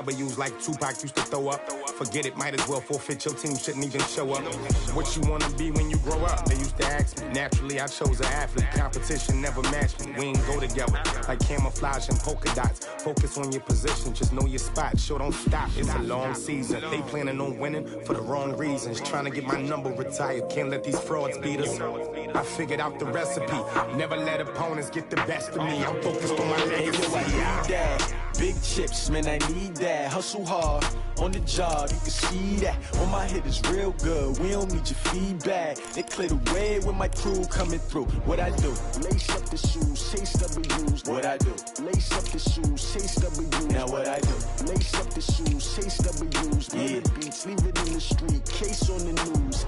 W's like Tupac used to throw up. Forget it, might as well forfeit. Your team shouldn't even show up. What you wanna be when you grow up? They used to ask me. Naturally, I chose an athlete. Competition never matched me. We ain't go together like camouflage and polka dots. Focus on your position, just know your spot. Sure, don't stop. It's a long season. They planning on winning for the wrong reasons. Trying to get my number retired. Can't let these frauds beat us. I figured out the recipe. Never let opponents get the best of me. I'm focused on my legacy. Big chips, man, I need that. Hustle hard on the job, you can see that. On my hit is real good, we don't need your feedback. They clear the way with my crew coming through. What I do? Lace up the shoes, chase W's. What I do? Lace up the shoes, chase W's. Now what I do? Lace up the shoes, chase W's. Yeah, beats, leave it in the street, case on the news.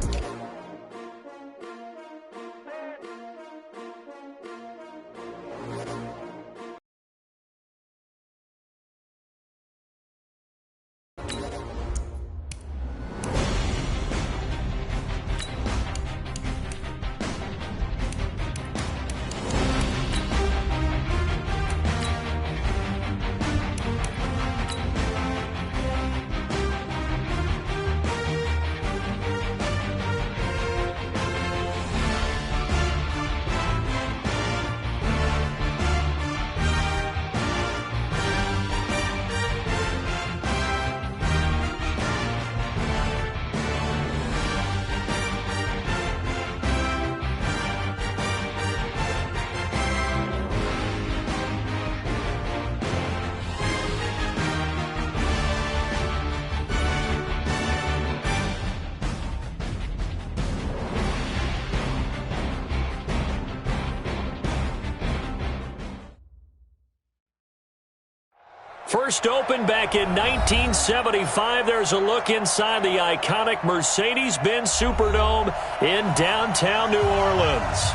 First opened back in 1975, there's a look inside the iconic Mercedes-Benz Superdome in downtown New Orleans.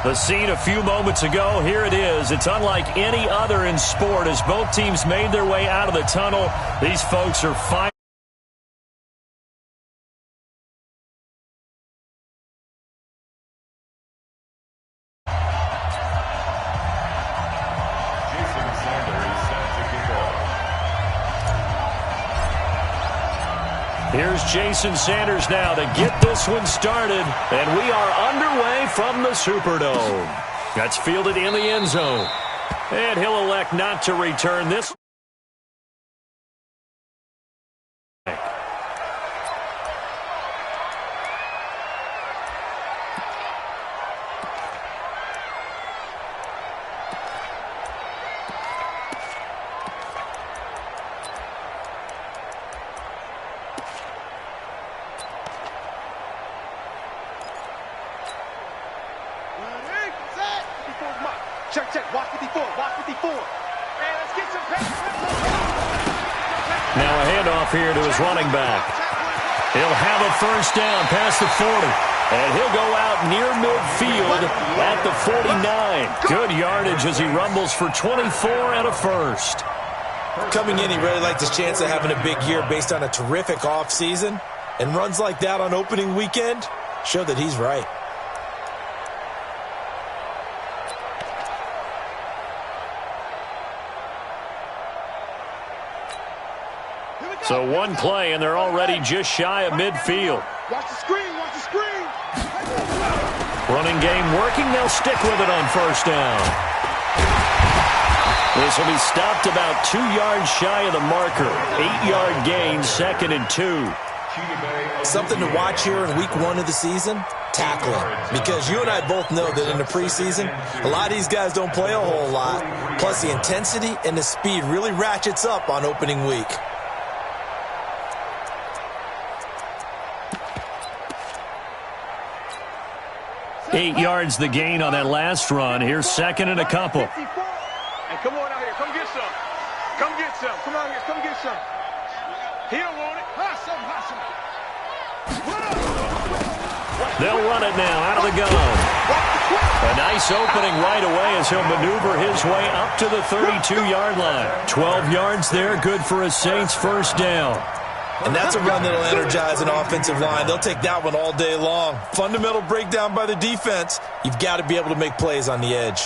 The scene a few moments ago, here it is. It's unlike any other in sport as both teams made their way out of the tunnel. These folks are fighting. Here's Jason Sanders now to get this one started, and we are underway from the Superdome. That's fielded in the end zone, and he'll elect not to return this. Check, watch 54, watch 54. Man, let's get some pace. Now a handoff here to his running back. He'll have a first down past the 40. And he'll go out near midfield at the 49. Good yardage as he rumbles for 24 and a first. Coming in, he really liked his chance of having a big year based on a terrific offseason. And runs like that on opening weekend show that he's right. So one play, and they're already just shy of midfield. Watch the screen, watch the screen. Running game working. They'll stick with it on first down. This will be stopped about 2 yards shy of the marker. 8-yard gain, 2nd and 2. Something to watch here in week 1 of the season, tackling. Because you and I both know that in the preseason, a lot of these guys don't play a whole lot. Plus the intensity and the speed really ratchets up on opening week. 8 yards the gain on that last run. Here's 2nd and a couple. Hey, come on out here. Come get some. Come get some. Come out here. Come get some. He don't want it. Hustle. They'll run it now out of the gun. A nice opening right away as he'll maneuver his way up to the 32-yard line. 12 yards there, good for a Saints first down. And that's a run that'll energize an offensive line. They'll take that one all day long. Fundamental breakdown by the defense. You've got to be able to make plays on the edge.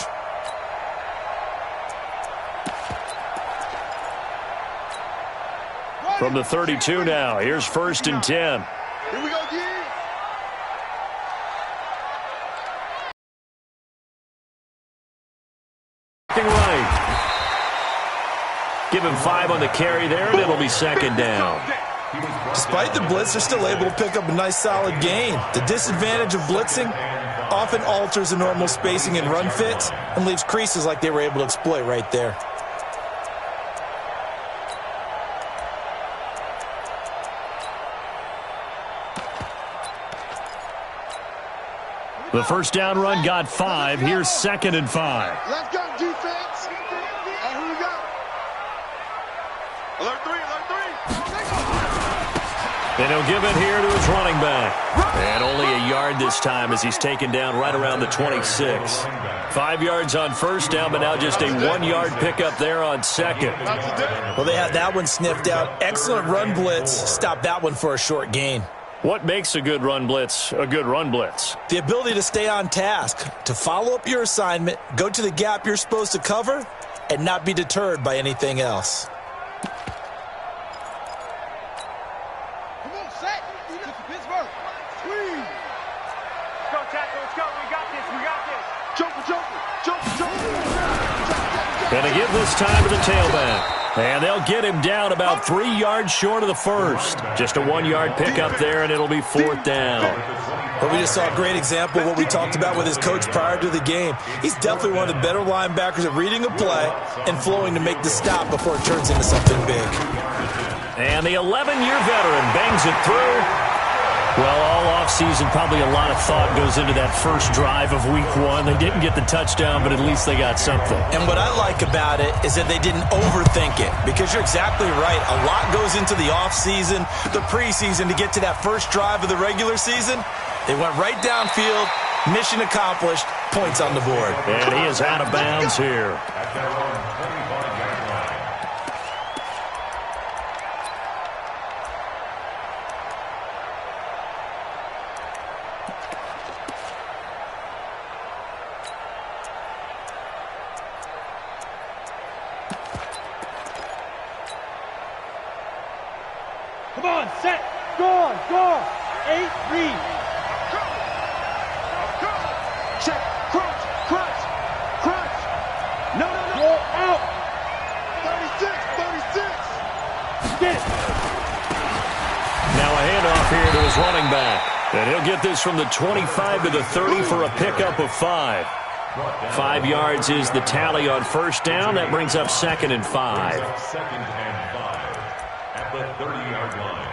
From the 32 now, here's 1st and 10. Here we go, again. Right. Give him 5 on the carry there, and it'll be 2nd down. Despite the blitz, they're still able to pick up a nice solid gain. The disadvantage of blitzing often alters the normal spacing and run fits and leaves creases like they were able to exploit right there. The first down run got 5. Here's 2nd and 5. Let's go, defense. And here we go. Alert 3, alert 3. And he'll give it here to his running back. And only a yard this time as he's taken down right around the 26. 5 yards on first down, but now just a 1-yard pickup there on 2nd. Well, they had that one sniffed out. Excellent run blitz. Stopped that one for a short gain. What makes a good run blitz a good run blitz? The ability to stay on task, to follow up your assignment, go to the gap you're supposed to cover, and not be deterred by anything else. Come on, set. Pittsburgh. Squeeze. Let's go, tackle. Let's go. We got this. We got this. Jumper, jumper. Jumper, jumper. Gonna give this time to the tailback. And they'll get him down about 3 yards short of the first. Just a 1-yard pickup there, and it'll be 4th down. But we just saw a great example of what we talked about with his coach prior to the game. He's definitely one of the better linebackers at reading a play and flowing to make the stop before it turns into something big. And the 11-year veteran bangs it through. Well, all offseason, probably a lot of thought goes into that first drive of Week 1. They didn't get the touchdown, but at least they got something. And what I like about it is that they didn't overthink it, because you're exactly right. A lot goes into the offseason, the preseason, to get to that first drive of the regular season. They went right downfield, mission accomplished, points on the board. And he is out of bounds here. Come on, set, go, 8-3. Check, crunch, crunch, crunch. No. Go out. 36. Get it. Now a handoff here to his running back. And he'll get this from the 25 to the 30 for a pickup of 5. 5 yards is the tally on first down. That brings up 2nd and 5. At the 30-yard line.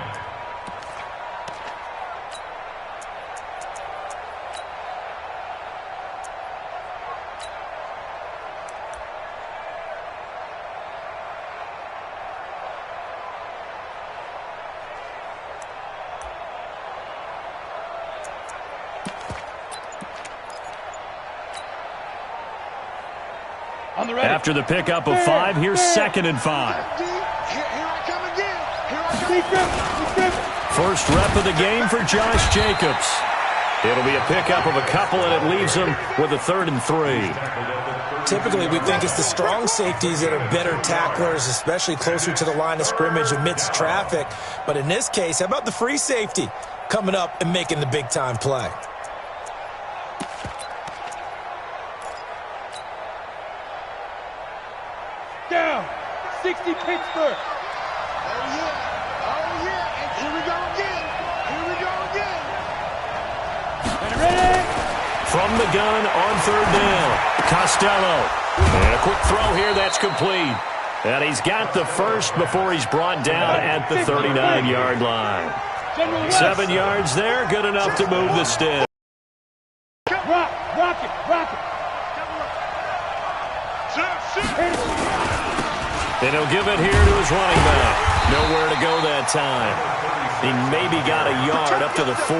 After the pickup of 5, here's 2nd and 5. Here I come again. First rep of the game for Josh Jacobs. It'll be a pickup of a couple, and it leaves him with a 3rd and 3. Typically, we think it's the strong safeties that are better tacklers, especially closer to the line of scrimmage amidst traffic. But in this case, how about the free safety coming up and making the big-time play? Down. 60 Pittsburgh. Oh, yeah. And here we go again. Ready? From the gun on 3rd down, Costello. And a quick throw here, that's complete. And he's got the first before he's brought down at the 39-yard line. 7 yards there, good enough to move the stick. Rock it. And he'll give it here to his running back. Nowhere to go that time. He maybe got a yard up to the 40.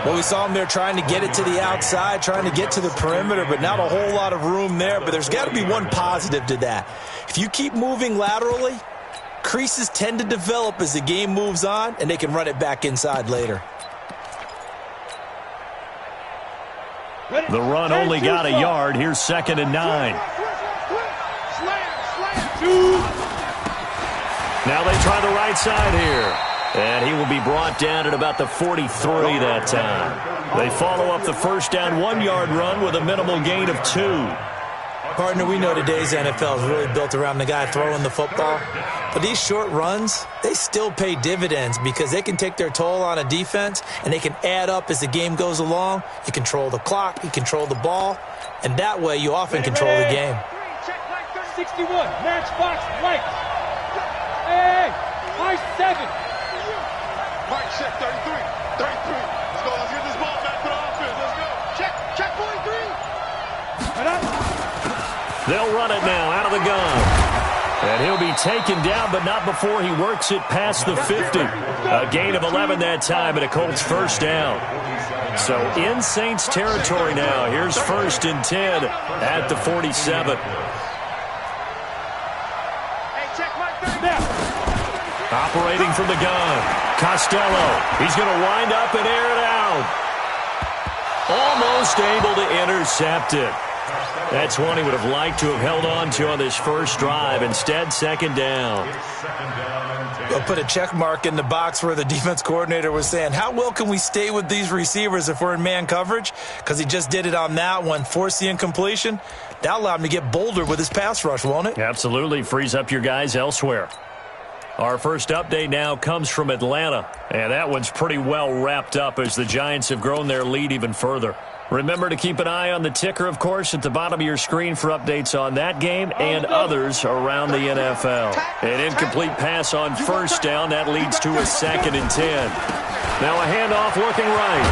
Well, we saw him there trying to get it to the outside, trying to get to the perimeter, but not a whole lot of room there. But there's got to be one positive to that. If you keep moving laterally, creases tend to develop as the game moves on, and they can run it back inside later. The run only got a yard. Here's 2nd and 9. Now they try the right side here. And he will be brought down at about the 43 that time. They follow up the first down 1-yard run with a minimal gain of 2. Partner, we know today's NFL is really built around the guy throwing the football. But these short runs, they still pay dividends because they can take their toll on a defense and they can add up as the game goes along. You control the clock, you control the ball, and that way you often control the game. 61, matchbox right. Hey, high 7. Right, check 33. 33. Let's go. Let's get this ball back for the offense. Let's go. Check 43. They'll run it now out of the gun. And he'll be taken down, but not before he works it past the 50. A gain of 11 that time and a Colts first down. So in Saints territory now. Here's 1st and 10 at the 47. Operating from the gun. Costello. He's going to wind up and air it out. Almost able to intercept it. That's one he would have liked to have held on to on this first drive. Instead, 2nd down. We'll put a check mark in the box where the defense coordinator was saying, how well can we stay with these receivers if we're in man coverage? Because he just did it on that one, forced the incompletion. That'll allow him to get bolder with his pass rush, won't it? Absolutely. Frees up your guys elsewhere. Our first update now comes from Atlanta, and that one's pretty well wrapped up as the Giants have grown their lead even further. Remember to keep an eye on the ticker, of course, at the bottom of your screen for updates on that game and others around the NFL. An incomplete pass on first down. That leads to a 2nd and 10. Now a handoff looking right.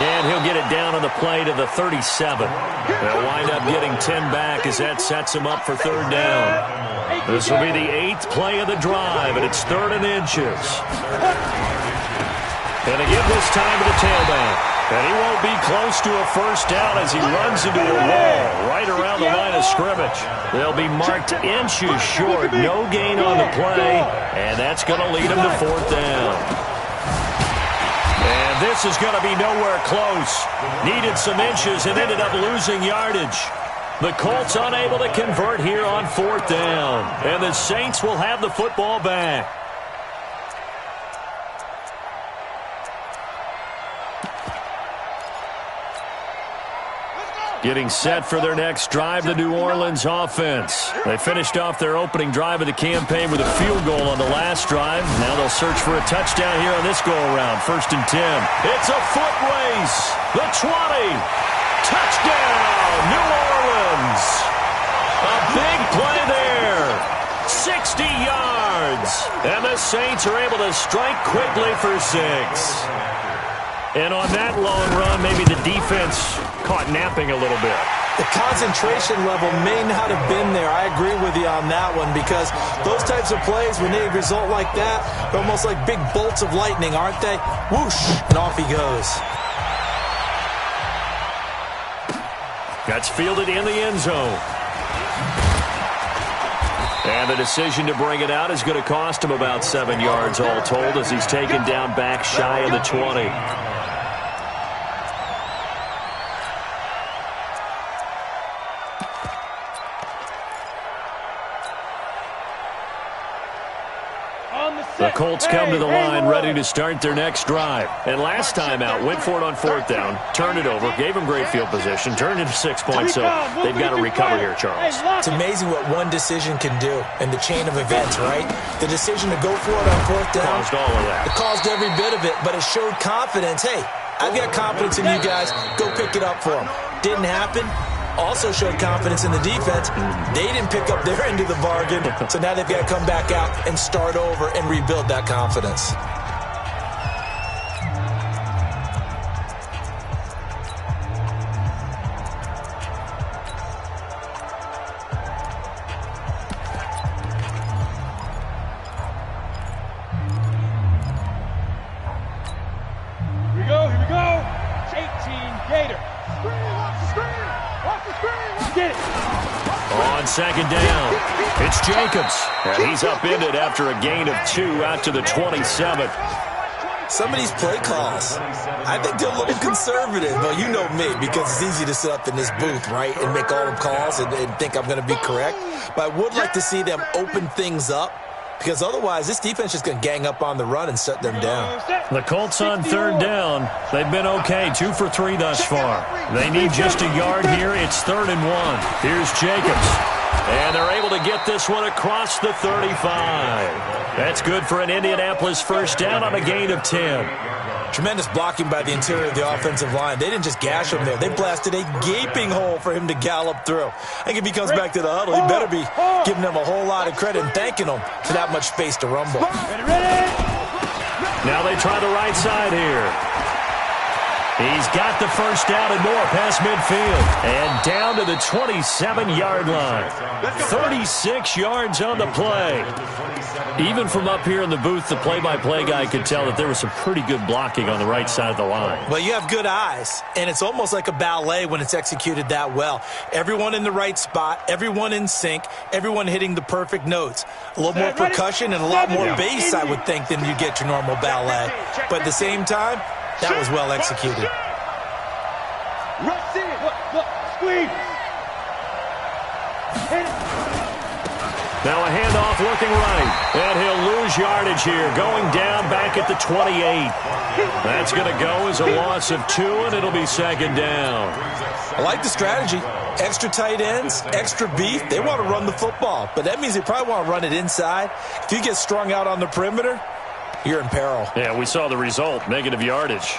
And he'll get it down on the play to the 37. They'll wind up getting 10 back as that sets him up for 3rd down. This will be the 8th play of the drive, and it's 3rd and inches. And they give this time to the tailback. And he won't be close to a first down as he runs into a wall right around the line of scrimmage. They'll be marked inches short. No gain on the play, and that's going to lead him to 4th down. And this is going to be nowhere close. Needed some inches and ended up losing yardage. The Colts unable to convert here on 4th down. And the Saints will have the football back. Getting set for their next drive, the New Orleans offense. They finished off their opening drive of the campaign with a field goal on the last drive. Now they'll search for a touchdown here on this go-around. 1st and 10. It's a foot race. The 20. Touchdown, New Orleans. A big play there. 60 yards. And the Saints are able to strike quickly for 6. And on that long run, maybe the defense caught napping a little bit. The concentration level may not have been there. I agree with you on that one because those types of plays, when they result like that, they're almost like big bolts of lightning, aren't they? Whoosh, and off he goes. That's fielded in the end zone. And the decision to bring it out is going to cost him about 7 yards all told as he's taken down back shy of the 20. The Colts come to the line ready to start their next drive. And last time out, went for it on 4th down, turned it over, gave them great field position, turned into 6 points, so they've got to recover here, Charles. It's amazing what one decision can do in the chain of events, right? The decision to go for it on 4th down. Caused all of that. It caused every bit of it, but it showed confidence. Hey, I've got confidence in you guys. Go pick it up for them. Didn't happen. Also showed confidence in the defense. They didn't pick up their end of the bargain, so now they've got to come back out and start over and rebuild that confidence. Here we go. 18 Gator. Get it. On 2nd down, it's Jacobs. And he's upended after a gain of 2 out to the 27. Some of these play calls, I think they're a little conservative, but you know me, because it's easy to sit up in this booth, right, and make all the calls and think I'm going to be correct. But I would like to see them open things up because otherwise this defense is going to gang up on the run and shut them down. The Colts on third down. They've been okay, 2 for 3 thus far. They need just a yard here. It's 3rd and 1. Here's Jacobs. And they're able to get this one across the 35. That's good for an Indianapolis first down on a gain of 10. Tremendous blocking by the interior of the offensive line. They didn't just gash him there. They blasted a gaping hole for him to gallop through. I think if he comes back to the huddle, he better be giving them a whole lot of credit and thanking them for that much space to rumble. Now they try the right side here. He's got the first down and more past midfield. And down to the 27-yard line. 36 yards on the play. Even from up here in the booth, the play-by-play guy could tell that there was some pretty good blocking on the right side of the line. Well, you have good eyes, and it's almost like a ballet when it's executed that well. Everyone in the right spot, everyone in sync, everyone hitting the perfect notes. A little more percussion and a lot more bass, I would think, than you get your normal ballet. But at the same time, that was well executed. Rush in. Look, squeeze. Now a handoff looking right. And he'll lose yardage here. Going down back at the 28. That's going to go as a loss of 2, and it'll be 2nd down. I like the strategy. Extra tight ends, extra beef. They want to run the football, but that means they probably want to run it inside. If you get strung out on the perimeter, you're in peril. Yeah, we saw the result. Negative yardage.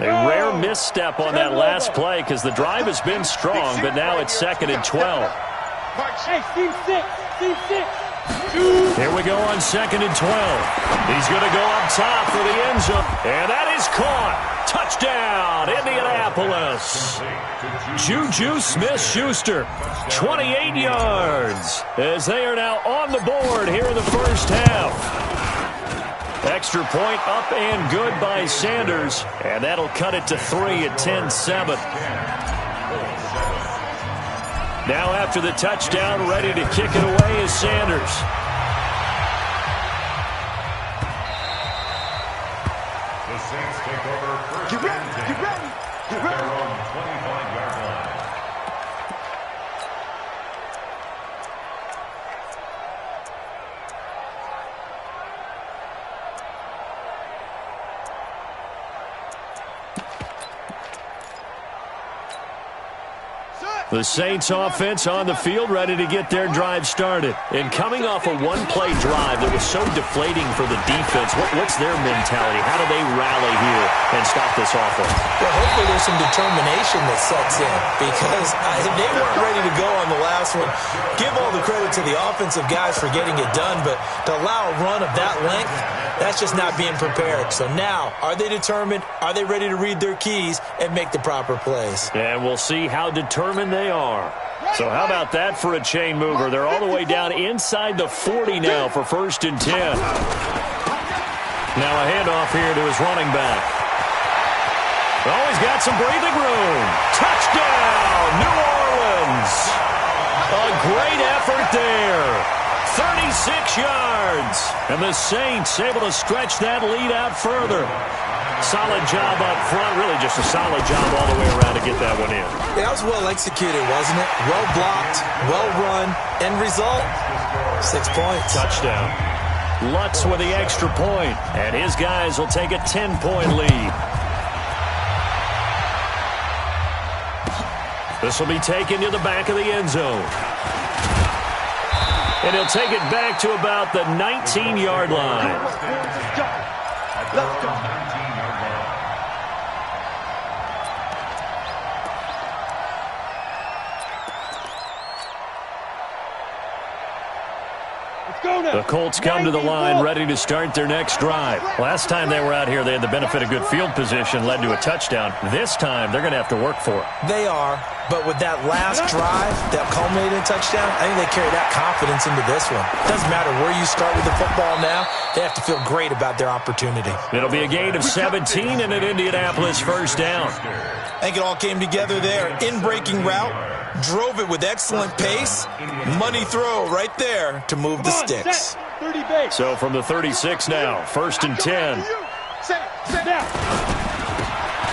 A rare misstep on that last play because the drive has been strong, but now it's 2nd and 12. Hey, team 6. Here we go on 2nd and 12. He's going to go up top for the end zone. And that is caught. Touchdown, Indianapolis. Juju Smith-Schuster, 28 yards, as they are now on the board here in the first half. Extra point up and good by Sanders, and that'll cut it to 3 at 10-7. Now after the touchdown, ready to kick it away is Sanders. The Saints take over first. Get ready. They're on the 25-yard line. The Saints offense on the field, ready to get their drive started. And coming off a one-play drive that was so deflating for the defense, what's their mentality? How do they rally here and stop this offense? Well, hopefully there's some determination that sets in, because they weren't ready to go on the last one. Give all the credit to the offensive guys for getting it done, but to allow a run of that length, that's just not being prepared. So now, are they determined? Are they ready to read their keys and make the proper plays? And we'll see how determined they are. So how about that for a chain mover? They're all the way down inside the 40 now for 1st and 10. Now a handoff here to his running back. Oh, he's got some breathing room. Touchdown, New Orleans. A great effort there. 36 yards. And the Saints able to stretch that lead out further. Solid job up front. Really just a solid job all the way around to get that one in. Yeah, that was well executed, wasn't it? Well blocked, well run. End result, 6 points. Touchdown. Lutz with the extra point. And his guys will take a 10-point lead. This will be taken to the back of the end zone. And he'll take it back to about the 19-yard line. Let's go. The Colts come to the line ready to start their next drive. Last time they were out here, they had the benefit of good field position, led to a touchdown. This time, they're going to have to work for it. They are, but with that last drive that culminated in a touchdown, I think they carry that confidence into this one. Doesn't matter where you start with the football now, they have to feel great about their opportunity. It'll be a gain of 17 and an Indianapolis first down. I think it all came together there. In-breaking route, drove it with excellent pace. Money throw right there to move the sticks. 30 base. So from the 36 now, 1st and 10. Set now.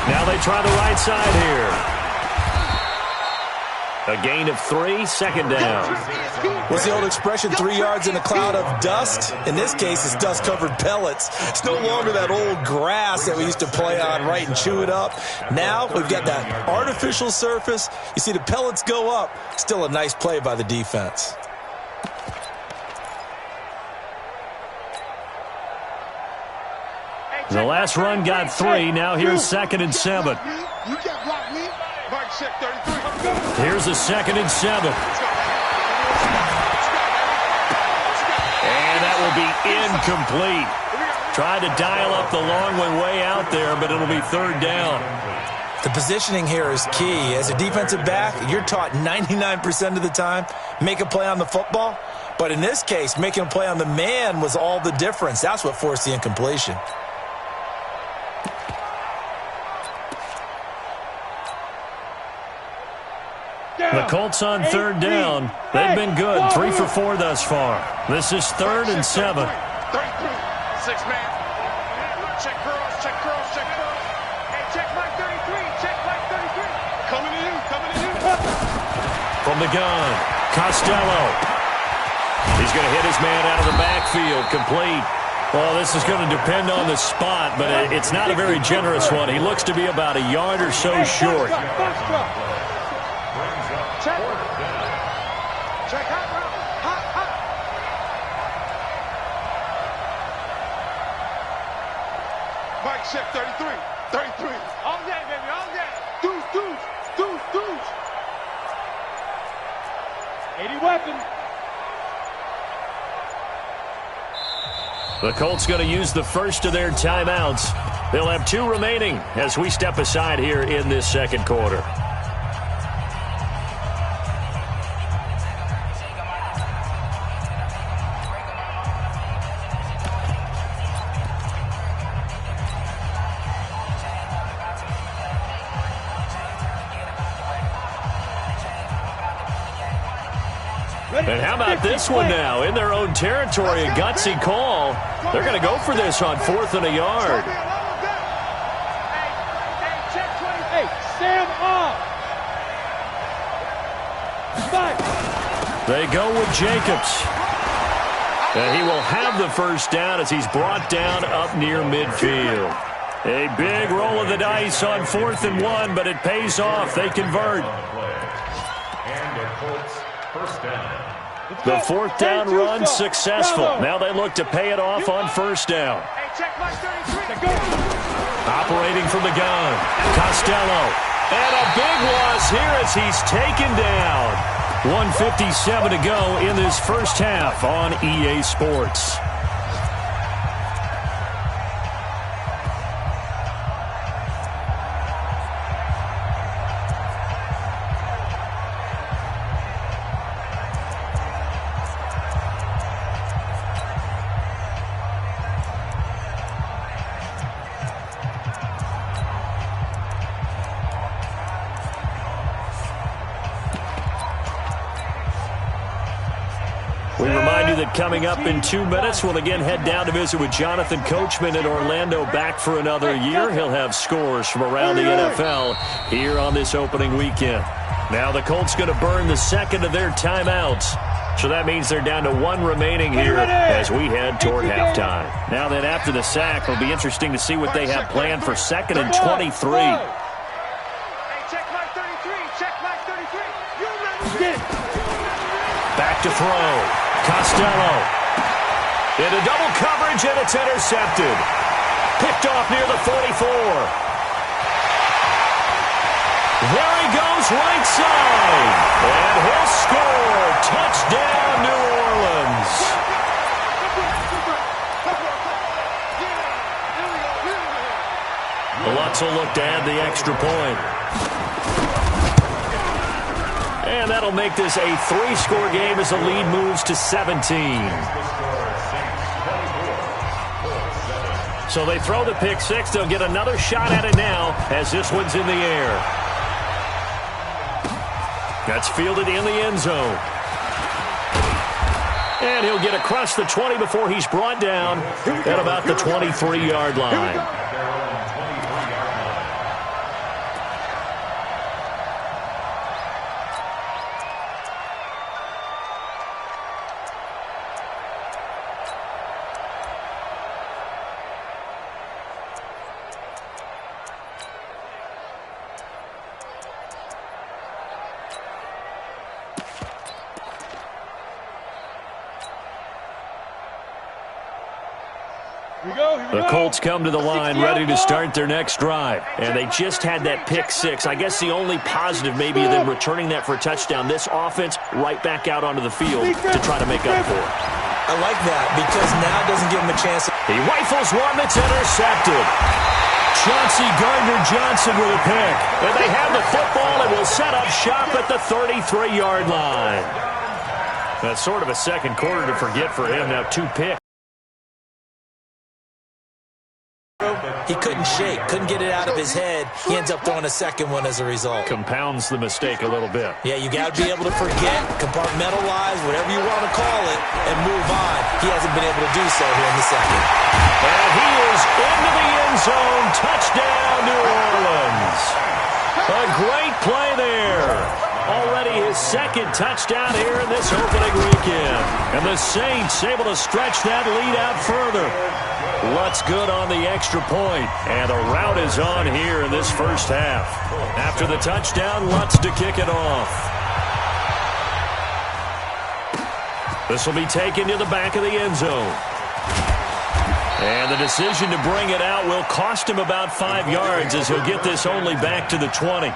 Now they try the right side here. A gain of 3, 2nd down. What's the old expression, 3 yards in a cloud of dust? In this case, it's dust-covered pellets. It's no longer that old grass that we used to play on, right, and chew it up. Now we've got that artificial surface. You see the pellets go up. Still a nice play by the defense. The last run got 3. Now here's 2nd and 7. You can't block me. Mike, check 33. Here's a 2nd and 7. And that will be incomplete. Tried to dial up the long way out there, but it'll be 3rd down. The positioning here is key. As a defensive back, you're taught 99% of the time, make a play on the football. But in this case, making a play on the man was all the difference. That's what forced the incompletion. The Colts on 3rd down. They've been good. 3 for 4 thus far. This is 3rd and 7. 6-man. Check girls, check girls, check girls. Hey, check Mike 33. Check Mike 33. Coming to you, coming to you. From the gun, Costello. He's going to hit his man out of the backfield. Complete. Well, this is going to depend on the spot, but it's not a very generous one. He looks to be about a yard or so short. Check. Check hot round. Hot. Mike, check 33. 33. All day, baby, all day. Deuce. 80 weapon. The Colts going to use the first of their timeouts. They'll have 2 remaining as we step aside here in this 2nd quarter. And how about this one now? In their own territory, a gutsy call. They're going to go for this on 4th and a yard. Hey, Sam off. They go with Jacobs. And he will have the 1st down as he's brought down up near midfield. A big roll of the dice on 4th and 1, but it pays off. They convert. And the Colts, 1st down. The 4th down run successful. Now they look to pay it off on 1st down. Operating from the gun, Costello. And a big loss here as he's taken down. 1:57 to go in this 1st half on EA Sports. We remind you that coming up in 2 minutes, we'll again head down to visit with Jonathan Coachman in Orlando, back for another year. He'll have scores from around the NFL here on this opening weekend. Now the Colts going to burn the 2nd of their timeouts. So that means they're down to 1 remaining here as we head toward halftime. Now then, after the sack, it'll be interesting to see what they have planned for 2nd and 23. Back to throw. Costello. Into double coverage, and it's intercepted. Picked off near the 44. There he goes, right side. And he'll score. Touchdown, New Orleans. The Lutz will look to add the extra point. And that'll make this a 3-score game as the lead moves to 17. So they throw the pick 6. They'll get another shot at it now as this one's in the air. That's fielded in the end zone. And he'll get across the 20 before he's brought down at about the 23-yard line. The Colts come to the line ready to start their next drive. And they just had that pick six. I guess the only positive maybe of them returning that for a touchdown. This offense right back out onto the field to try to make up for it. I like that because now it doesn't give him a chance. He rifles one that's intercepted. Chauncey Gardner-Johnson with a pick. And they have the football and will set up shop at the 33-yard line. That's sort of a second quarter to forget for him. Now 2 picks. He couldn't shake, couldn't get it out of his head. He ends up throwing a second one as a result. Compounds the mistake a little bit. Yeah, you got to be able to forget, compartmentalize, whatever you want to call it, and move on. He hasn't been able to do so here in the second. And he is into the end zone. Touchdown, New Orleans. A great play there. Already his second touchdown here in this opening weekend. And the Saints able to stretch that lead out further. Lutz good on the extra point. And the route is on here in this first half. After the touchdown, Lutz to kick it off. This will be taken to the back of the end zone. And the decision to bring it out will cost him about 5 yards as he'll get this only back to the 20.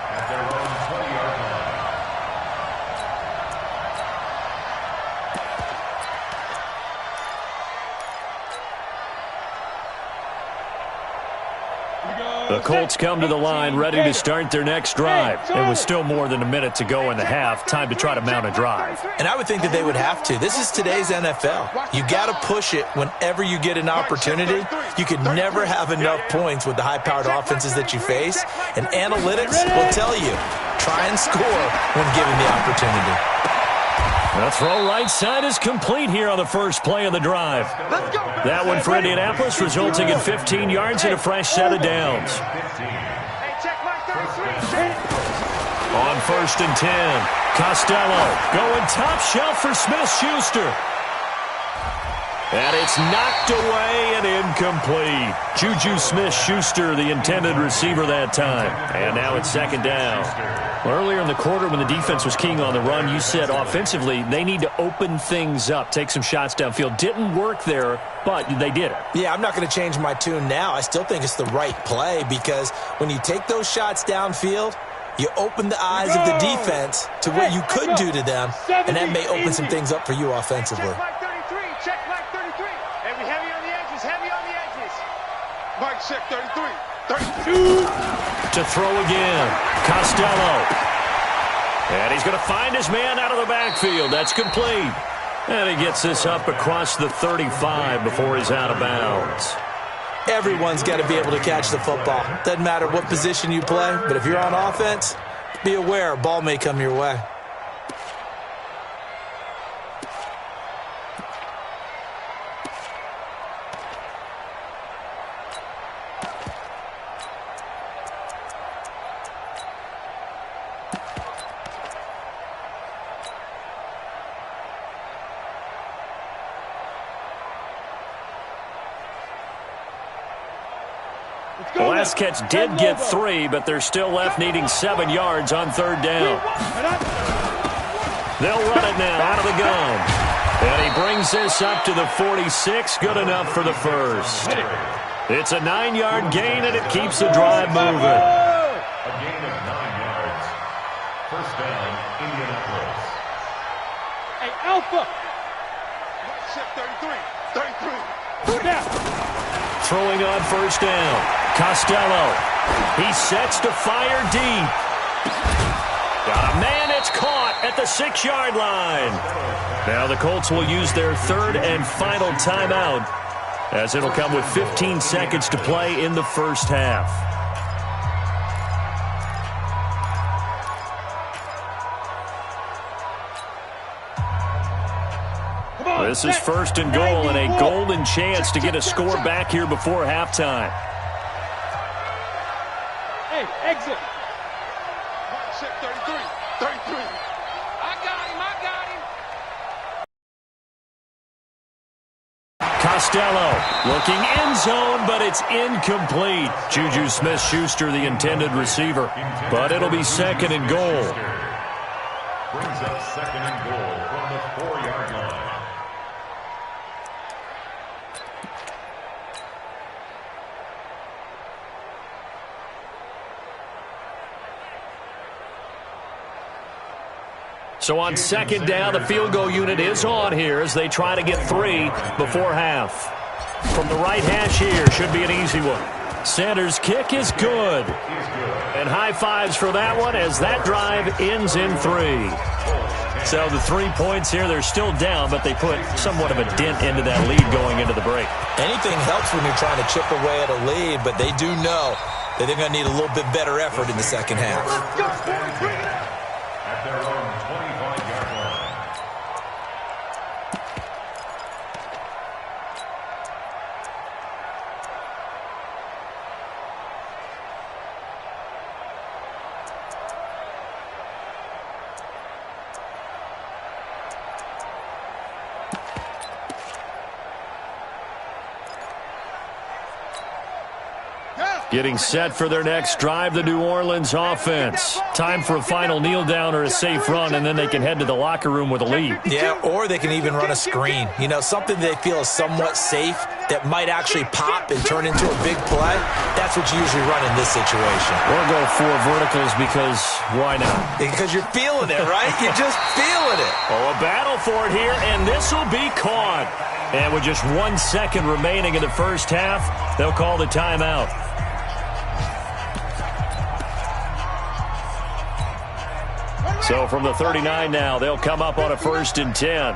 The Colts come to the line ready to start their next drive. And with still more than a minute to go in the half, time to try to mount a drive. And I would think that they would have to. This is today's NFL. You got to push it whenever you get an opportunity. You can never have enough points with the high-powered offenses that you face. And analytics will tell you, try and score when given the opportunity. The throw right side is complete here on the first play of the drive. That one for Indianapolis, resulting in 15 yards and a fresh set of downs. On 1st and 10, Costello going top shelf for Smith-Schuster. And it's knocked away and incomplete. Juju Smith-Schuster, the intended receiver that time. And now it's 2nd down. Well, earlier in the quarter when the defense was keying on the run, you said offensively they need to open things up, take some shots downfield. Didn't work there, but they did it. Yeah, I'm not going to change my tune now. I still think it's the right play because when you take those shots downfield, you open the eyes of the defense to what you could do to them, and that may open some things up for you offensively. Check Mike 33. Heavy on the edges, heavy on the edges. Mike check 33. 32. To throw again. Costello. And he's going to find his man out of the backfield. That's complete. And he gets this up across the 35 before he's out of bounds. Everyone's got to be able to catch the football. Doesn't matter what position you play, but if you're on offense, be aware a ball may come your way. The last catch did get 3, but they're still left needing 7 yards on 3rd down. They'll run it now out of the gun. And he brings this up to the 46. Good enough for the first. It's a 9-yard gain, and it keeps the drive moving. A gain of 9 yards. 1st down, Indianapolis. Hey, Alpha. Check 33. 33. Now. Throwing on 1st down. Costello. He sets to fire deep. Got a man, it's caught at the 6-yard line. Now the Colts will use their 3rd and final timeout, as it'll come with 15 seconds to play in the first half. This is first and goal and a golden chance to get a score back here before halftime. Hey, exit. Check 33. 33. I got him. Costello looking end zone, but it's incomplete. Juju Smith-Schuster, the intended receiver, but it'll be second and goal. Brings up second and goal from the 4-yard line. So on second down, the field goal unit is on here as they try to get 3 before half. From the right hash here, should be an easy one. Center's kick is good. And high fives for that one as that drive ends in 3. So the 3 points here, they're still down, but they put somewhat of a dent into that lead going into the break. Anything helps when you're trying to chip away at a lead, but they do know that they're going to need a little bit better effort in the second half. At their own 25-yard line. Getting set for their next drive, the New Orleans offense. Time for a final kneel down or a safe run, and then they can head to the locker room with a lead. Yeah, or they can even run a screen. You know, something they feel is somewhat safe that might actually pop and turn into a big play. That's what you usually run in this situation. Or go 4 verticals because why not? Because you're feeling it, right? You're just feeling it. Oh, a battle for it here, and this will be caught. And with just 1 second remaining in the first half, they'll call the timeout. So from the 39 now, they'll come up on a 1st and 10.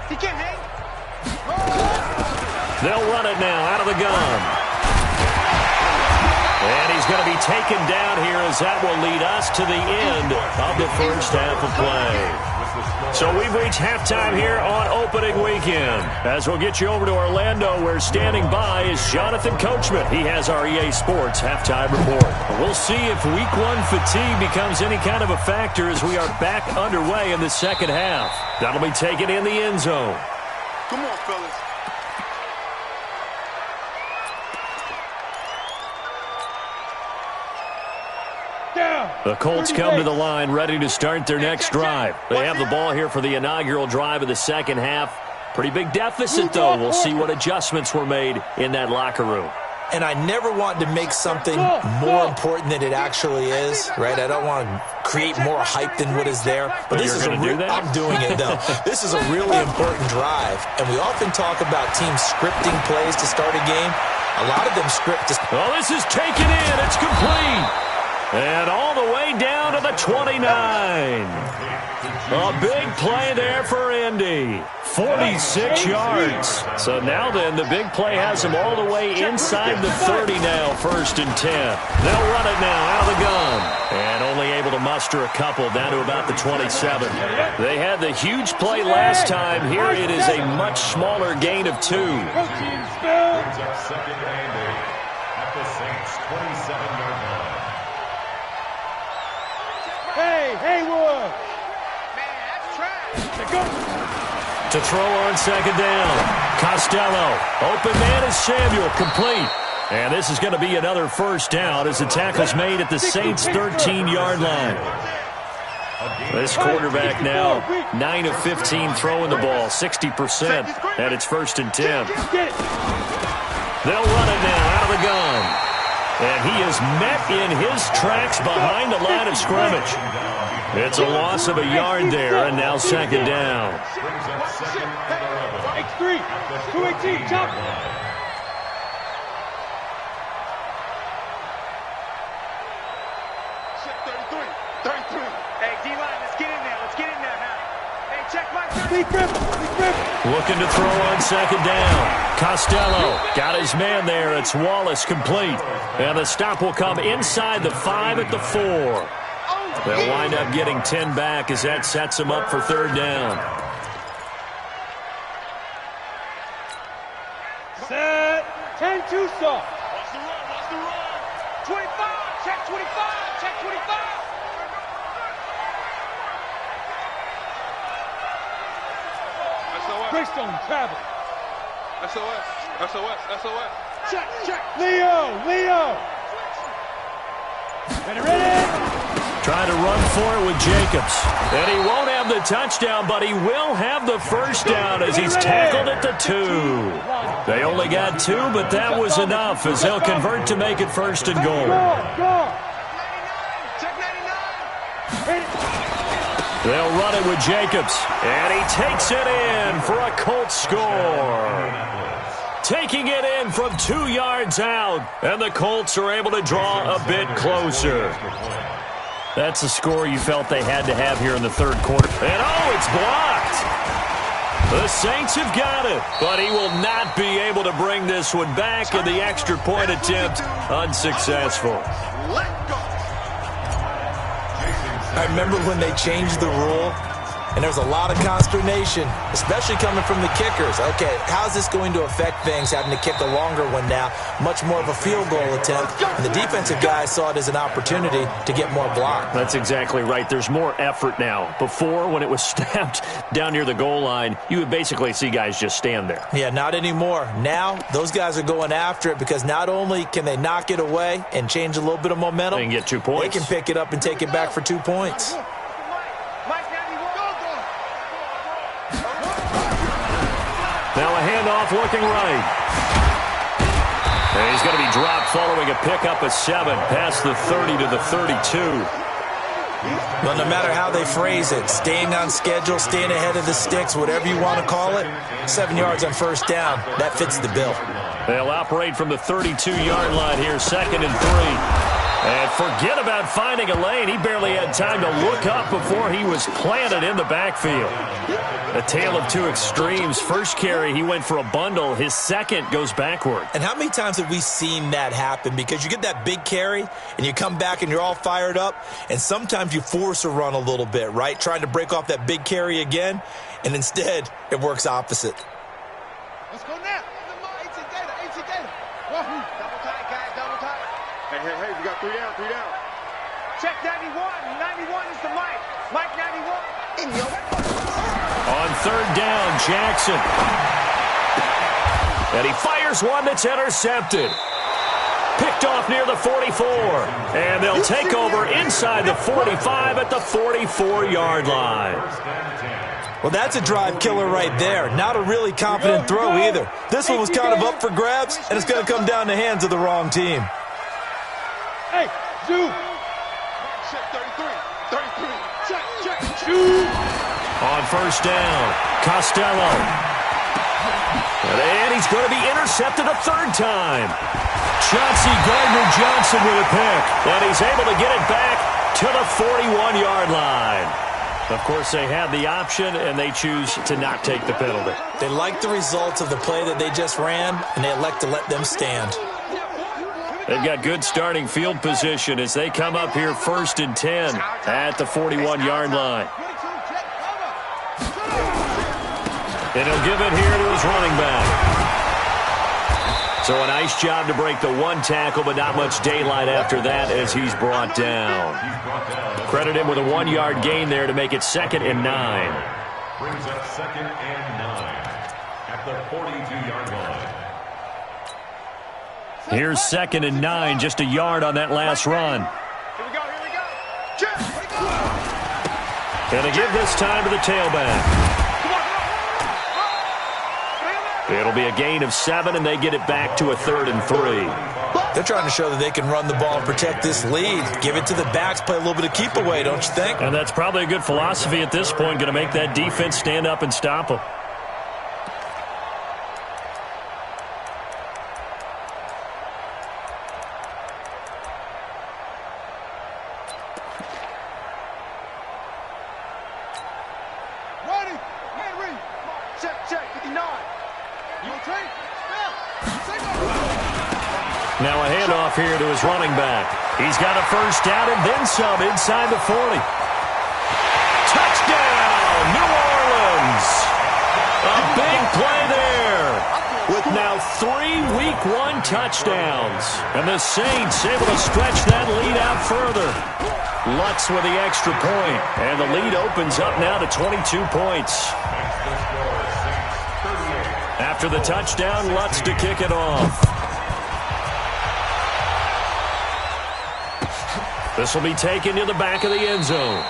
He can't hang. They'll run it now out of the gun. And he's going to be taken down here as that will lead us to the end of the first half of play. So we've reached halftime here on opening weekend. As we'll get you over to Orlando, where standing by is Jonathan Coachman. He has our EA Sports halftime report. We'll see if week 1 fatigue becomes any kind of a factor as we are back underway in the second half. That'll be taken in the end zone. Come on, fellas. The Colts come to the line ready to start their next drive. They have the ball here for the inaugural drive of the second half. Pretty big deficit, though. We'll see what adjustments were made in that locker room. And I never want to make something more important than it actually is, right? I don't want to create more hype than what is there. But this is I'm doing it, though. This is a really important drive. And we often talk about teams scripting plays to start a game. A lot of them script to... Well, this is taken in. It's complete. And all the way down to the 29. A big play there for Indy. 46 yards. So now then, the big play has him all the way inside the 30 now, 1st and 10. They'll run it now out of the gun. And only able to muster a couple down to about the 27. They had the huge play last time. Here it is a much smaller gain of 2. Brings up second and 8 at the Saints' 27-yard line. Hey, Haywood. Man, that's trash. Go. To throw on second down. Costello. Open man is Samuel. Complete. And this is going to be another first down as the tackle's made at the Saints' 13-yard line. This quarterback now 9 of 15 throwing the ball, 60%, and it's 1st and 10. They'll run it now out of the gun. And he is met in his tracks behind the line of scrimmage. It's a loss of a yard there, and now second down. X3, 218, chop. Check 33. Hey, D-line, let's get in there. Let's get in there now. Hey, check my... Looking to throw on second down. Costello got his man there. It's Wallace complete. And the stop will come inside the 5 at the 4. They'll wind up getting 10 back as that sets them up for third down. Face off. Watch the run, watch the run. 25, check 25, check 25. SOS. Greystone, travel. SOS, SOS, SOS. Check, check. Leo. Ready. Trying to run for it with Jacobs. And he won't have the touchdown, but he will have the first down as he's tackled at the 2. They only got 2, but that was enough as they'll convert to make it first and goal. Go. Check 99. They'll run it with Jacobs. And he takes it in for a Colts score. Taking it in from 2 yards out. And the Colts are able to draw a bit closer. That's the score you felt they had to have here in the third quarter. And it's blocked. The Saints have got it, but he will not be able to bring this one back, and the extra point attempt unsuccessful. I remember when they changed the rule, and there was a lot of consternation, especially coming from the kickers. Okay, how's this going to affect things, having to kick a longer one now, much more of a field goal attempt, and the defensive guys saw it as an opportunity to get more block. That's exactly right. There's more effort now. Before, when it was snapped down near the goal line, you would basically see guys just stand there. Yeah, not anymore. Now, those guys are going after it because not only can they knock it away and change a little bit of momentum, they can get 2 points. They can pick it up and take it back for 2 points. Now a handoff looking right. And he's going to be dropped following a pickup of 7 past the 30 to the 32. Well, no matter how they phrase it, staying on schedule, staying ahead of the sticks, whatever you want to call it, 7 yards on first down, that fits the bill. They'll operate from the 32-yard line here, 2nd and 3. And forget about finding a lane. He barely had time to look up before he was planted in the backfield. A tale of 2 extremes. First carry, he went for a bundle. His second goes backward. And how many times have we seen that happen? Because you get that big carry, and you come back and you're all fired up, and sometimes you force a run a little bit, right? Trying to break off that big carry again, and instead it works opposite. Let's go now. 18 data. Double tight, guys, double tight. Hey, we got 3 down. Check 91. 91 is the Mike. Mike 91. In your On 3rd down, Jackson. And he fires one that's intercepted. Picked off near the 44. And they'll take over inside the 45 at the 44-yard line. Well, that's a drive killer right there. Not a really confident throw either. This one was kind of up for grabs, and it's going to come down the hands of the wrong team. Hey, zoom. check 33. Check. Shoot. On 1st down, Costello. And he's going to be intercepted a 3rd time. Chauncey Gardner-Johnson with a pick. And he's able to get it back to the 41-yard line. Of course, they have the option, and they choose to not take the penalty. They like the results of the play that they just ran, and they elect to let them stand. They've got good starting field position as they come up here 1st and 10 at the 41-yard line. And he'll give it here to his running back. So a nice job to break the 1 tackle, but not much daylight after that as he's brought down. Credit him with a 1-yard gain there to make it 2nd and 9. Brings up 2nd and 9 at the 42-yard line. Here's 2nd and 9, just a yard on that last run. Here we go. Check. And they give this time to the tailback. It'll be a gain of 7, and they get it back to a 3rd and 3. They're trying to show that they can run the ball and protect this lead. Give it to the backs, play a little bit of keep away, don't you think? And that's probably a good philosophy at this point, going to make that defense stand up and stop them. Check, 59. You okay? Now a handoff here to his running back. He's got a 1st down and then some inside the 40. Touchdown, New Orleans! A big play there with Now 3 Week 1 touchdowns. And the Saints able to stretch that lead out further. Lutz with the extra point. And the lead opens up now to 22 points. After the touchdown, Lutz to kick it off. This will be taken to the back of the end zone.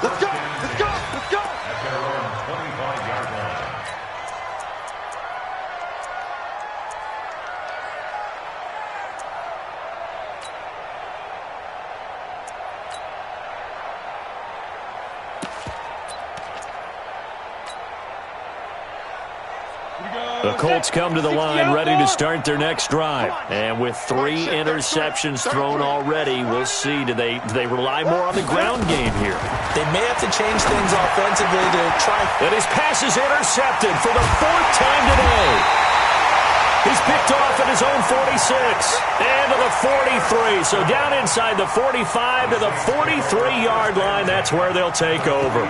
Let's go! Let's go! Let's go! At their own 25-yard line. The Colts come to the line ready to start their next drive. And with 3 interceptions thrown already, we'll see. Do they rely more on the ground game here? They may have to change things offensively to try. And his pass is intercepted for the 4th time today. He's picked off at his own 46 and to the 43. So down inside the 45 to the 43-yard line. That's where they'll take over.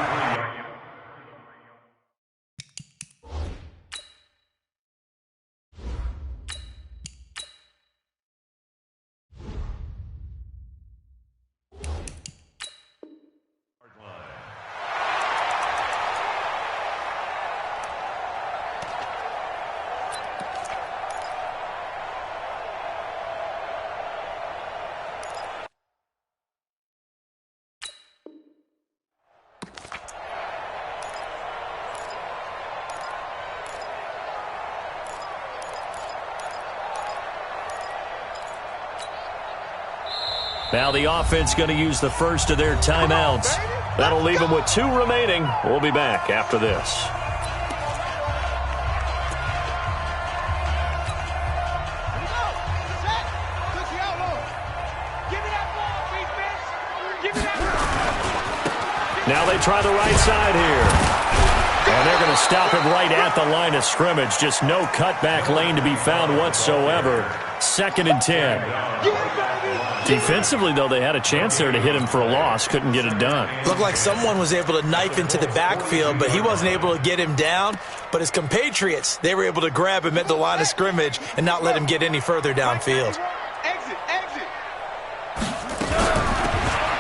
Now the offense going to use the first of their timeouts. That'll leave them with 2 remaining. We'll be back after this. Now they try the right side here. And they're going to stop it right at the line of scrimmage. Just no cutback lane to be found whatsoever. 2nd and 10. Defensively, though, they had a chance there to hit him for a loss. Couldn't get it done. Looked like someone was able to knife into the backfield, but he wasn't able to get him down. But his compatriots, they were able to grab him at the line of scrimmage and not let him get any further downfield. Exit, exit.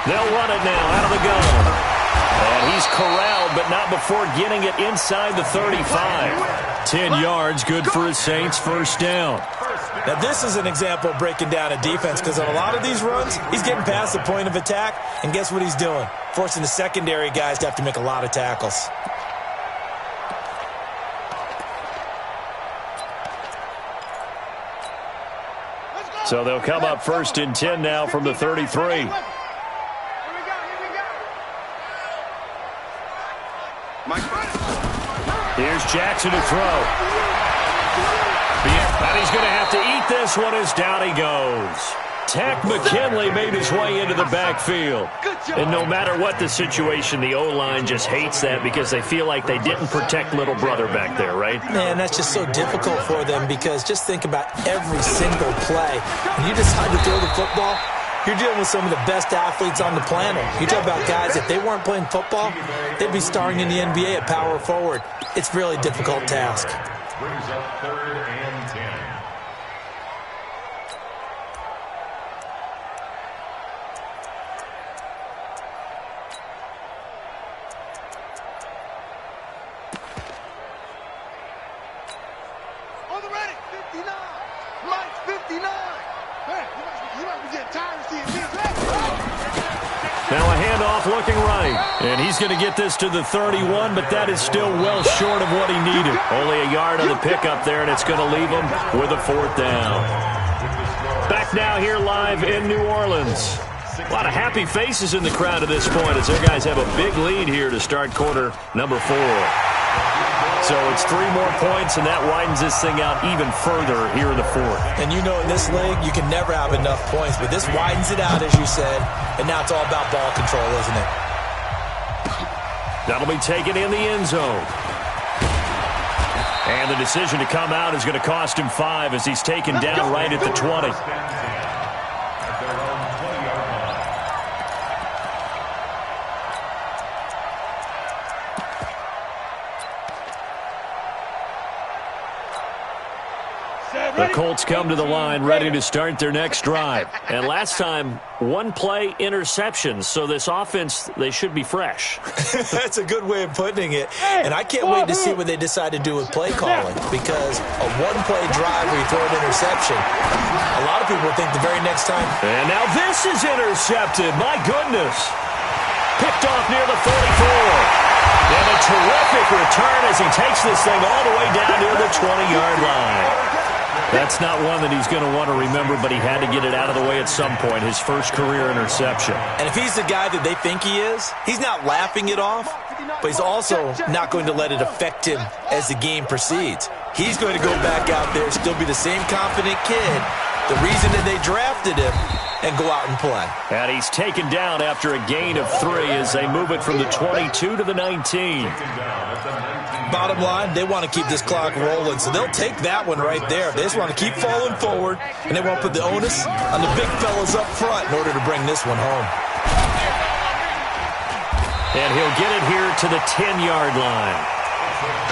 They'll run it now out of the gun. And he's corralled, but not before getting it inside the 35. 10 yards, good for his Saints' first down. Now, this is an example of breaking down a defense because on a lot of these runs, he's getting past the point of attack, and guess what he's doing? Forcing the secondary guys to have to make a lot of tackles. So they'll come up 1st and 10 now from the 33. Here's Jackson to throw. And he's going to have to eat this one as down he goes. Tack McKinley made his way into the backfield. And no matter what the situation, the O-line just hates that because they feel like they didn't protect little brother back there, right? Man, that's just so difficult for them because just think about every single play. When you decide to throw the football, you're dealing with some of the best athletes on the planet. You talk about guys, if they weren't playing football, they'd be starring in the NBA at power forward. It's a really difficult task. Brings up 3rd and 10. On the ready, 59. Mike's 59. Man, you might be getting tired of seeing this. Now a handoff looking right. And he's going to get this to the 31, but that is still well short of what he needed. Only a yard on the pickup there, and it's going to leave him with a 4th down. Back now here live in New Orleans. A lot of happy faces in the crowd at this point as their guys have a big lead here to start quarter number 4. So it's 3 more points, and that widens this thing out even further here in the 4th. And you know in this league, you can never have enough points, but this widens it out, as you said, and now it's all about ball control, isn't it? That'll be taken in the end zone. And the decision to come out is going to cost him 5 as he's taken down right at the 20. The Colts come to the line ready to start their next drive. And last time, one-play interceptions. So this offense, they should be fresh. That's a good way of putting it. And I can't wait to see what they decide to do with play calling, because a one-play drive where you throw an interception, a lot of people think the very next time. And now this is intercepted. My goodness. Picked off near the 44. And a terrific return as he takes this thing all the way down near the 20-yard line. That's not one that he's going to want to remember, but he had to get it out of the way at some point, his first career interception. And if he's the guy that they think he is, he's not laughing it off, but he's also not going to let it affect him as the game proceeds. He's going to go back out there, still be the same confident kid, the reason that they drafted him, and go out and play. And he's taken down after a gain of 3 as they move it from the 22 to the 19. Bottom line, they want to keep this clock rolling, so they'll take that one right there. They just want to keep falling forward, and they want to put the onus on the big fellas up front in order to bring this one home. And he'll get it here to the 10-yard line.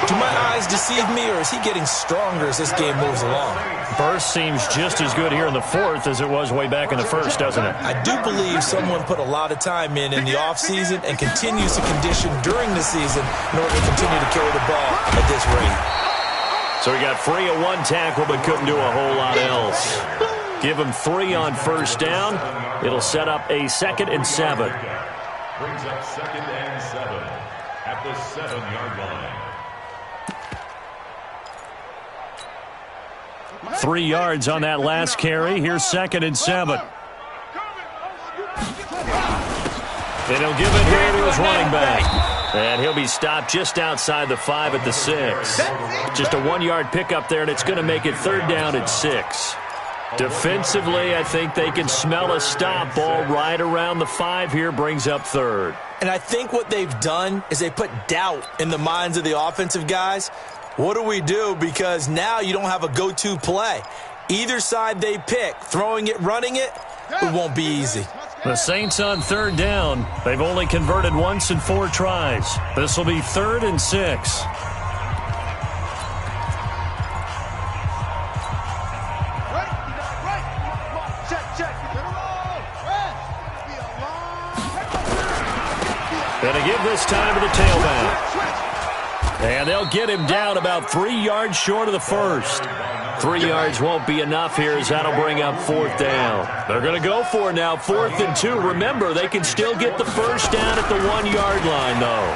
Do my eyes deceive me, or is he getting stronger as this game moves along? Burst seems just as good here in the fourth as it was way back in the first, doesn't it? I do believe someone put a lot of time in the offseason and continues to condition during the season in order to continue to carry the ball at this rate. So he got free of one tackle but couldn't do a whole lot else. Give him 3 on first down. It'll set up a 2nd and 7. Brings up 2nd and 7 at the 7-yard line. 3 yards on that last carry. Here's 2nd and 7. And he'll give it here to his running back. And he'll be stopped just outside the 5 at the 6. Just a 1-yard pickup there, and it's going to make it 3rd down at 6. Defensively, I think they can smell a stop. Ball right around the 5 here, brings up 3rd. And I think what they've done is they put doubt in the minds of the offensive guys. What do we do? Because now you don't have a go-to play. Either side they pick, throwing it, running it, it won't be easy. The Saints on 3rd down. They've only converted once in 4 tries. This will be 3rd and 6. Going to give this time to the tailback. And they'll get him down about 3 yards short of the first. 3 yards won't be enough here as that'll bring up 4th down. They're going to go for it now, 4th and 2. Remember, they can still get the first down at the 1-yard line, though.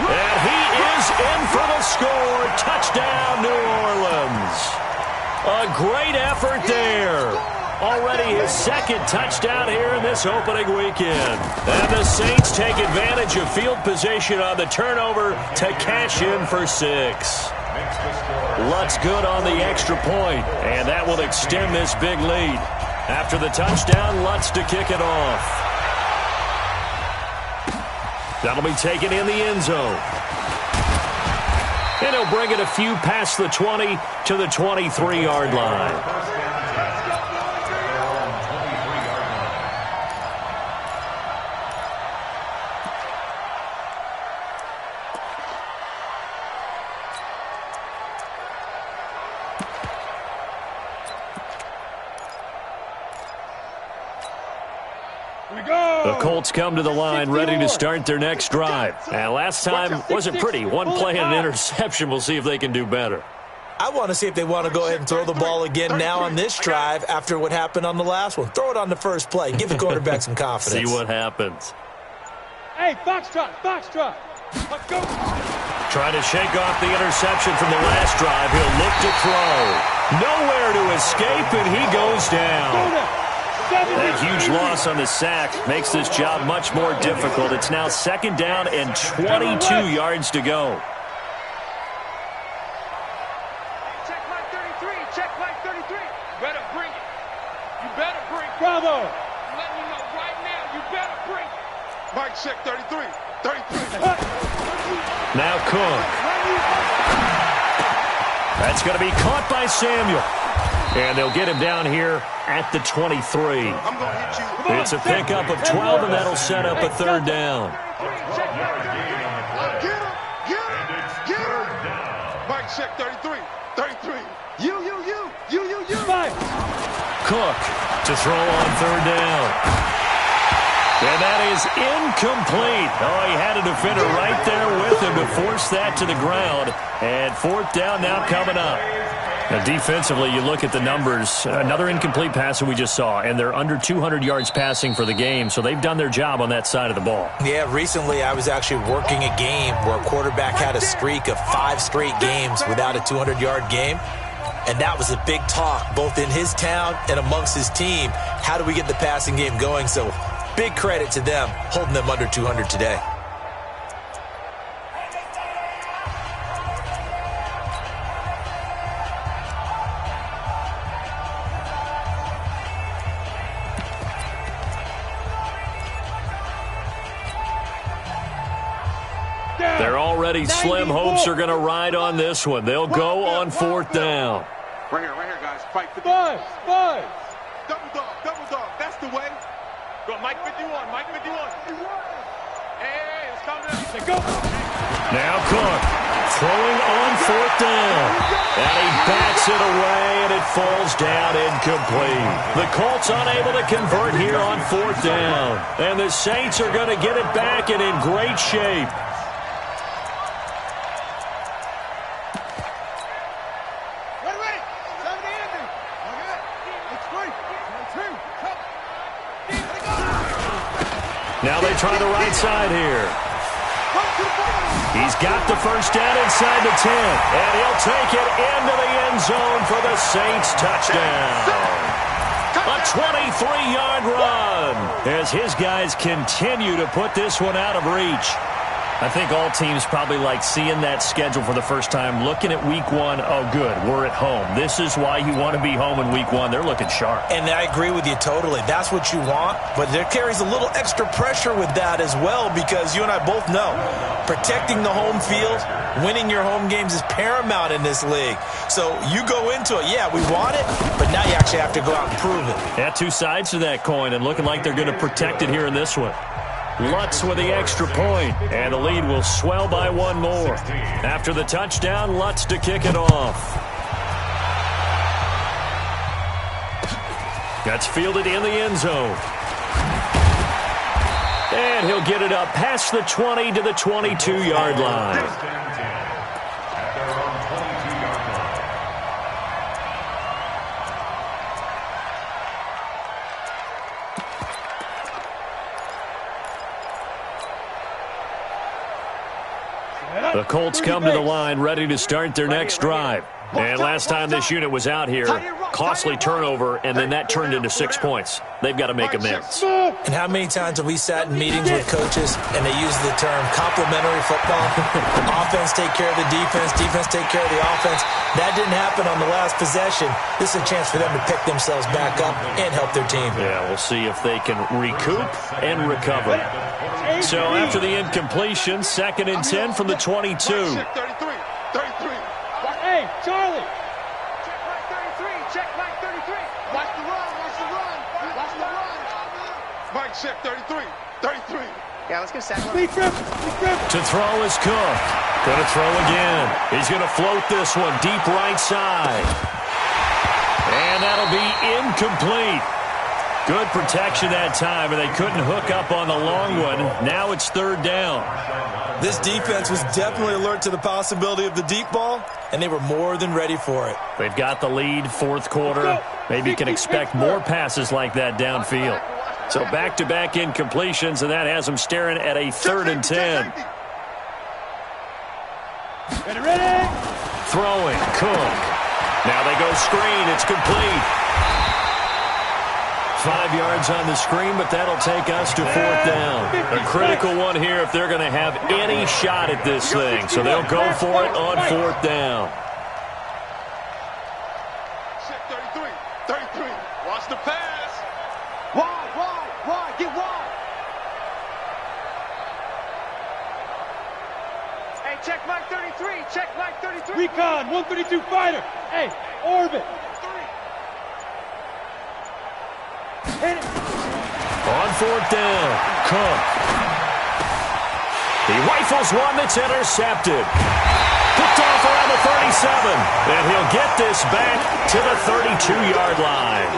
And he is in for the score. Touchdown, New Orleans. A great effort there. Already his 2nd touchdown here in this opening weekend. And the Saints take advantage of field position on the turnover to cash in for 6. Lutz good on the extra point, and that will extend this big lead. After the touchdown, Lutz to kick it off. That'll be taken in the end zone. And he'll bring it a few past the 20 to the 23-yard line. The Colts come to the line ready to start their next drive. And last time wasn't pretty. One play and an interception. We'll see if they can do better. I want to see if they want to go ahead and throw the ball again now on this drive after what happened on the last one. Throw it on the first play. Give the quarterback some confidence. See what happens. Hey, Foxtrot, Foxtrot. Let's go. Trying to shake off the interception from the last drive. He'll look to throw. Nowhere to escape, and he goes down. That huge loss on the sack makes this job much more difficult. It's now 2nd down and 22 yards to go. Check line 33. Check line 33. You better bring it. You better bring it. Bravo. Let me know right now. You better bring it. Mike, check 33. 33. Now Cook. That's going to be caught by Samuel. And they'll get him down here at the 23. I'm going to hit you. It's a pickup of 12, and that'll set up a 3rd down. Get him. Mike, check 33. 33. You. Cook to throw on third down. And that is incomplete. Oh, he had a defender right there with him to force that to the ground. And fourth down now coming up. Now, defensively, you look at the numbers. Another incomplete pass that we just saw, and they're under 200 yards passing for the game, so they've done their job on that side of the ball. Yeah, recently I was actually working a game where a quarterback had a streak of 5 straight games without a 200-yard game, and that was a big talk both in his town and amongst his team. How do we get the passing game going? So big credit to them holding them under 200 today. They're already slim hopes are going to ride on this one. They'll go on fourth down. Right here, guys. Fight for five. Double dog. That's the way. Go, Mike 51. Hey, it's coming up. Go. Now Cook throwing on fourth down. And he bats it away, and it falls down incomplete. The Colts unable to convert here on fourth down. And the Saints are going to get it back and in great shape. Now they try the right side here. He's got the first down inside the 10, and he'll take it into the end zone for the Saints touchdown. A 23-yard run as his guys continue to put this one out of reach. I think all teams probably like seeing that schedule for the first time, looking at week one. Oh, good, we're at home. This is why you want to be home in week one. They're looking sharp. And I agree with you totally. That's what you want, but there carries a little extra pressure with that as well, because you and I both know protecting the home field, winning your home games is paramount in this league. So you go into it, yeah, we want it, but now you actually have to go out and prove it. Yeah, two sides to that coin, and looking like they're going to protect it here in this one. Lutz with the extra point, and the lead will swell by one more. After the touchdown, Lutz to kick it off. That's fielded in the end zone. And he'll get it up past the 20 to the 22-yard line. The Colts come to the line ready to start their next drive. And last time this unit was out here, costly turnover, and then that turned into 6 points. They've got to make amends. And how many times have we sat in meetings with coaches and they use the term complementary football? Offense take care of the defense, defense take care of the offense. That didn't happen on the last possession. This is a chance for them to pick themselves back up and help their team. Yeah, we'll see if they can recoup and recover. So after the incompletion, 2nd and 10 from the 22. 33. Hey, Charlie. Check Mike 33. Watch the run. Mike, check 33. Yeah, let's go second. Speed trip. To throw is Cook. Going to throw again. He's going to float this one deep right side. And that'll be incomplete. Good protection that time, and they couldn't hook up on the long one. Now it's 3rd down. This defense was definitely alert to the possibility of the deep ball, and they were more than ready for it. They've got the lead, 4th quarter. Maybe can expect more passes like that downfield. So back-to-back incompletions, and that has them staring at a 3rd and 10. Ready. Throwing, Cook. Now they go screen. It's complete. 5 yards on the screen, but that'll take us to 4th down. A critical one here if they're going to have any shot at this thing. So they'll go for it on 4th down. 33. Watch the pass. Wide. Get wide. Hey, check Mike 33. Recon, 132 fighter. Hey, orbit. Hit it. On 4th down, Cook. He rifles one that's intercepted. Picked off around the 37, and he'll get this back to the 32-yard line.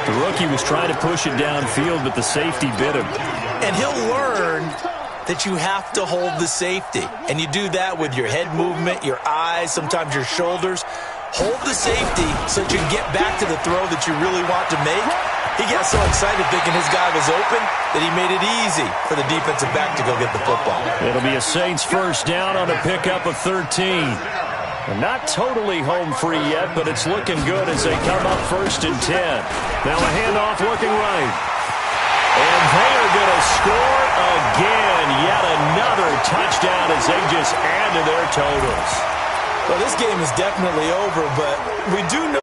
The rookie was trying to push it downfield, but the safety bit him. And he'll learn that you have to hold the safety. And you do that with your head movement, your eyes, sometimes your shoulders. Hold the safety so that you can get back to the throw that you really want to make. He got so excited thinking his guy was open that he made it easy for the defensive back to go get the football. It'll be a Saints first down on a pickup of 13. And not totally home free yet, but it's looking good as they come up 1st and 10. Now a handoff looking right. And they are going to score again. Yet another touchdown as they just add to their totals. Well, this game is definitely over, but we do know